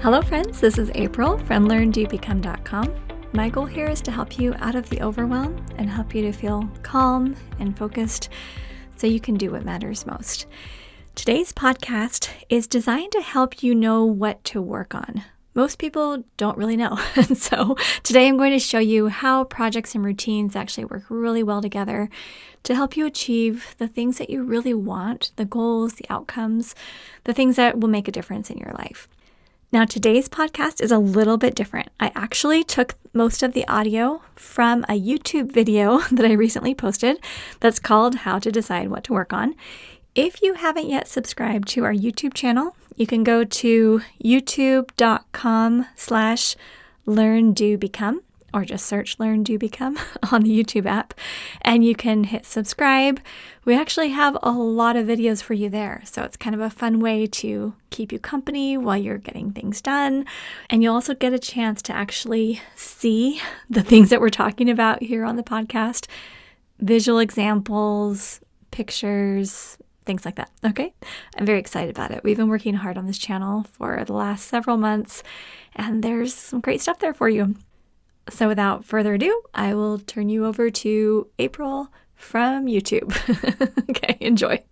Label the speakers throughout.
Speaker 1: Hello friends, this is April from LearnDoBecome.com. My goal here is to help you out of the overwhelm and help you to feel calm and focused so you can do what matters most. Today's podcast is designed to help you know what to work on. Most people don't really know. And so today I'm going to show you how projects and routines actually work really well together to help you achieve the things that you really want, the goals, the outcomes, the things that will make a difference in your life. Now, today's podcast is a little bit different. I actually took most of the audio from a YouTube video that I recently posted that's called How to Decide What to Work On. If you haven't yet subscribed to our YouTube channel, you can go to youtube.com/LearnDoBecome or just search LearnDoBecome on the YouTube app and you can hit subscribe. We actually have a lot of videos for you there. So it's kind of a fun way to keep you company while you're getting things done. And you'll also get a chance to actually see the things that we're talking about here on the podcast, visual examples, pictures, things like that. Okay. I'm very excited about it. We've been working hard on this channel for the last several months and there's some great stuff there for you. So without further ado, I will turn you over to April from YouTube. Okay, enjoy.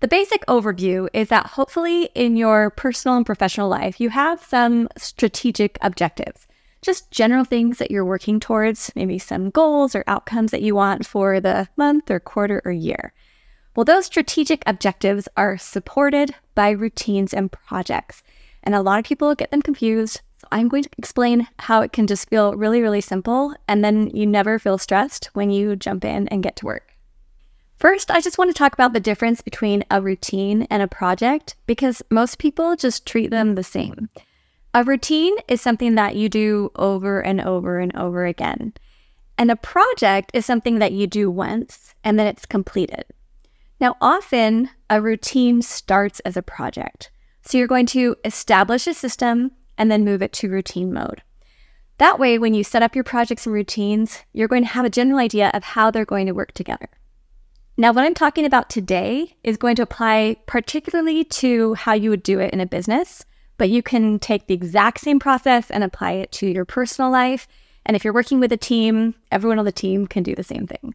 Speaker 2: The basic overview is that hopefully in your personal and professional life, you have some strategic objectives, just general things that you're working towards, maybe some goals or outcomes that you want for the month or quarter or year. Well, those strategic objectives are supported by routines and projects, and a lot of people get them confused. So I'm going to explain how it can just feel really, really simple, and then you never feel stressed when you jump in and get to work. First, I just want to talk about the difference between a routine and a project because most people just treat them the same. A routine is something that you do over and over and over again. And a project is something that you do once and then it's completed. Now, often a routine starts as a project. So you're going to establish a system and then move it to routine mode. That way, when you set up your projects and routines, you're going to have a general idea of how they're going to work together. Now, what I'm talking about today is going to apply particularly to how you would do it in a business, but you can take the exact same process and apply it to your personal life. And if you're working with a team, everyone on the team can do the same thing.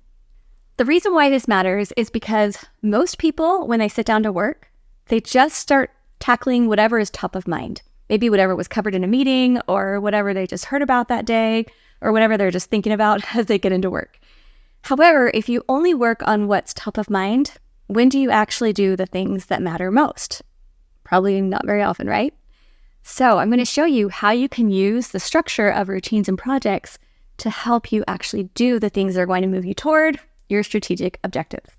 Speaker 2: The reason why this matters is because most people, when they sit down to work, they just start tackling whatever is top of mind. Maybe whatever was covered in a meeting or whatever they just heard about that day or whatever they're just thinking about as they get into work. However, if you only work on what's top of mind, when do you actually do the things that matter most? Probably not very often, right? So I'm going to show you how you can use the structure of routines and projects to help you actually do the things that are going to move you toward your strategic objectives.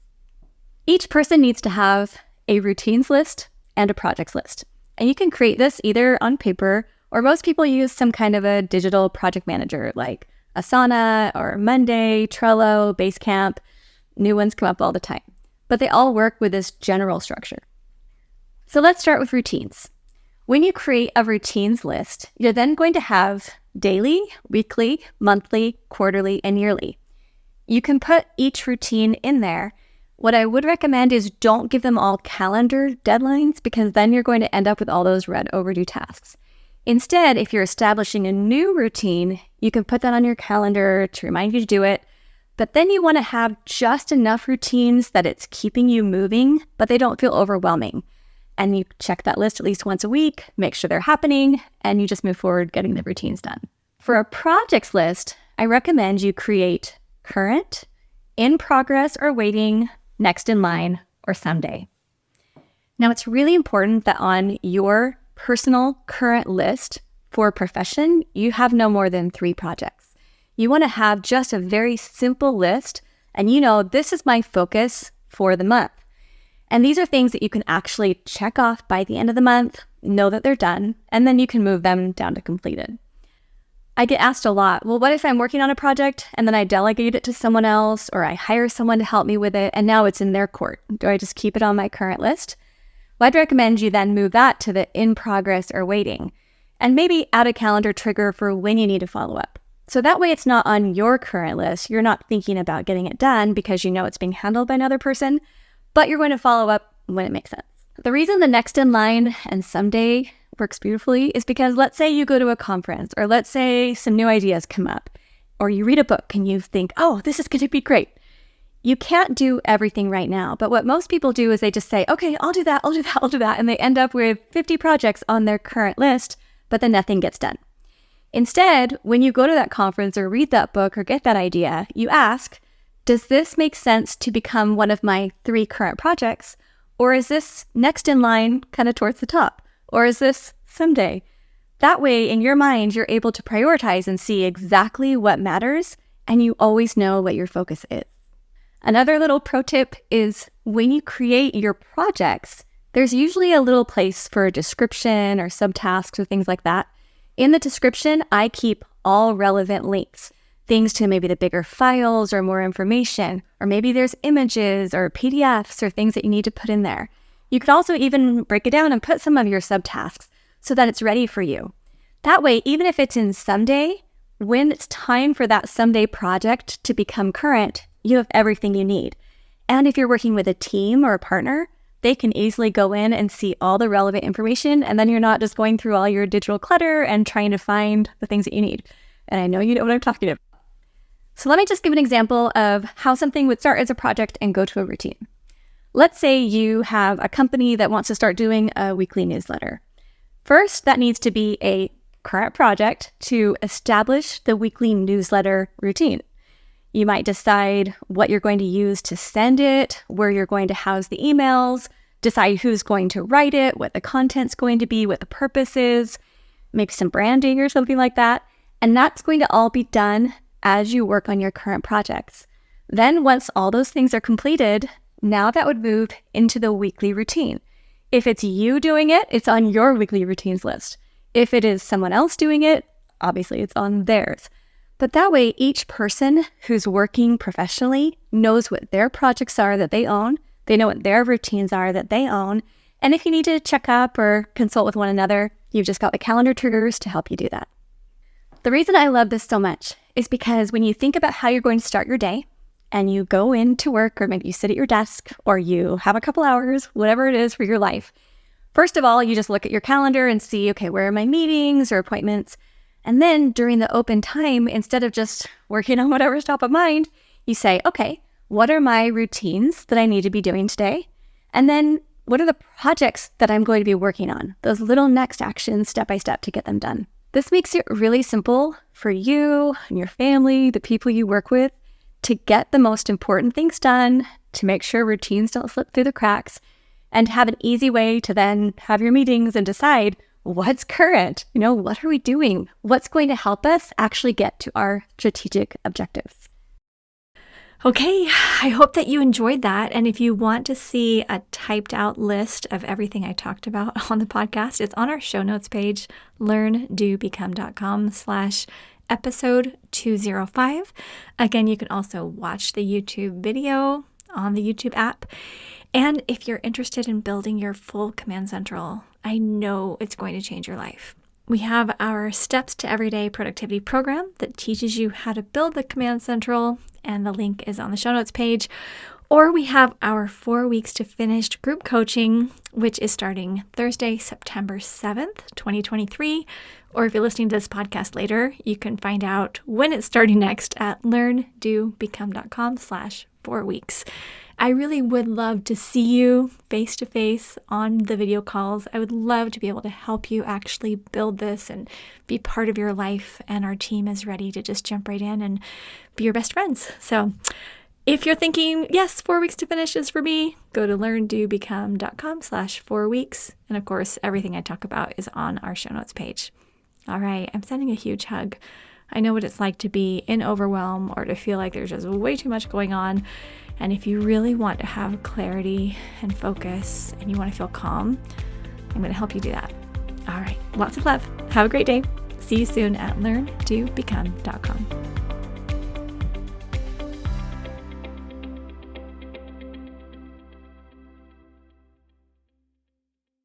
Speaker 2: Each person needs to have a routines list and a projects list. And you can create this either on paper or most people use some kind of a digital project manager like Asana or Monday, Trello, Basecamp. New ones come up all the time, but they all work with this general structure. So let's start with routines. When you create a routines list, you're then going to have daily, weekly, monthly, quarterly, and yearly. You can put each routine in there. What I would recommend is don't give them all calendar deadlines because then you're going to end up with all those red overdue tasks. Instead, if you're establishing a new routine, you can put that on your calendar to remind you to do it. But then you want to have just enough routines that it's keeping you moving, but they don't feel overwhelming. And you check that list at least once a week, make sure they're happening, and you just move forward getting the routines done. For a projects list, I recommend you create current, in progress or waiting, next in line, or someday. Now, it's really important that on your personal current list for a profession, you have no more than 3 projects. You want to have just a very simple list, and you know, this is my focus for the month. And these are things that you can actually check off by the end of the month, know that they're done, and then you can move them down to completed. I get asked a lot, well, what if I'm working on a project and then I delegate it to someone else or I hire someone to help me with it and now it's in their court? Do I just keep it on my current list? Well, I'd recommend you then move that to the in progress or waiting and maybe add a calendar trigger for when you need to follow up. So that way it's not on your current list. You're not thinking about getting it done because you know it's being handled by another person, but you're going to follow up when it makes sense. The reason the next in line and someday works beautifully is because let's say you go to a conference, or let's say some new ideas come up, or you read a book and you think, oh, this is going to be great. You can't do everything right now. But what most people do is they just say, okay, I'll do that. And they end up with 50 projects on their current list, but then nothing gets done. Instead, when you go to that conference or read that book or get that idea, you ask, does this make sense to become one of my 3 current projects? Or is this next in line kind of towards the top? Or is this someday? That way, in your mind, you're able to prioritize and see exactly what matters, and you always know what your focus is. Another little pro tip is when you create your projects, there's usually a little place for a description or subtasks or things like that. In the description, I keep all relevant links, things to maybe the bigger files or more information, or maybe there's images or PDFs or things that you need to put in there. You could also even break it down and put some of your subtasks so that it's ready for you. That way, even if it's in someday, when it's time for that someday project to become current, you have everything you need. And if you're working with a team or a partner, they can easily go in and see all the relevant information, and then you're not just going through all your digital clutter and trying to find the things that you need. And I know you know what I'm talking about. So let me just give an example of how something would start as a project and go to a routine. Let's say you have a company that wants to start doing a weekly newsletter. First, that needs to be a current project to establish the weekly newsletter routine. You might decide what you're going to use to send it, where you're going to house the emails, decide who's going to write it, what the content's going to be, what the purpose is, maybe some branding or something like that. And that's going to all be done as you work on your current projects. Then once all those things are completed, now that would move into the weekly routine. If it's you doing it, it's on your weekly routines list. If it is someone else doing it, obviously it's on theirs. But that way, each person who's working professionally knows what their projects are that they own. They know what their routines are that they own. And if you need to check up or consult with one another, you've just got the calendar triggers to help you do that. The reason I love this so much is because when you think about how you're going to start your day and you go into work, or maybe you sit at your desk, or you have a couple hours, whatever it is for your life, first of all, you just look at your calendar and see, okay, where are my meetings or appointments? And then during the open time, instead of just working on whatever's top of mind, you say, okay, what are my routines that I need to be doing today? And then what are the projects that I'm going to be working on? Those little next actions step by step to get them done. This makes it really simple for you and your family, the people you work with, to get the most important things done, to make sure routines don't slip through the cracks, and have an easy way to then have your meetings and decide what's current, what are we doing? What's going to help us actually get to our strategic objectives?
Speaker 1: Okay, I hope that you enjoyed that. And if you want to see a typed out list of everything I talked about on the podcast, it's on our show notes page, LearnDoBecome.com/episode 205. Again, you can also watch the YouTube video on the YouTube app. And if you're interested in building your full Command Central, I know it's going to change your life. We have our Steps to Everyday Productivity program that teaches you how to build the Command Central, and the link is on the show notes page. Or we have our 4 weeks to finished group coaching, which is starting Thursday, September 7th, 2023. Or if you're listening to this podcast later, you can find out when it's starting next at LearnDoBecome.com/4weeks. I really would love to see you face to face on the video calls. I would love to be able to help you actually build this and be part of your life. And our team is ready to just jump right in and be your best friends. So if you're thinking, yes, 4 weeks to finish is for me, go to LearnDoBecome.com/4weeks. And of course, everything I talk about is on our show notes page. All right, I'm sending a huge hug. I know what it's like to be in overwhelm or to feel like there's just way too much going on. And if you really want to have clarity and focus and you want to feel calm, I'm going to help you do that. All right, lots of love. Have a great day. See you soon at LearnDoBecome.com.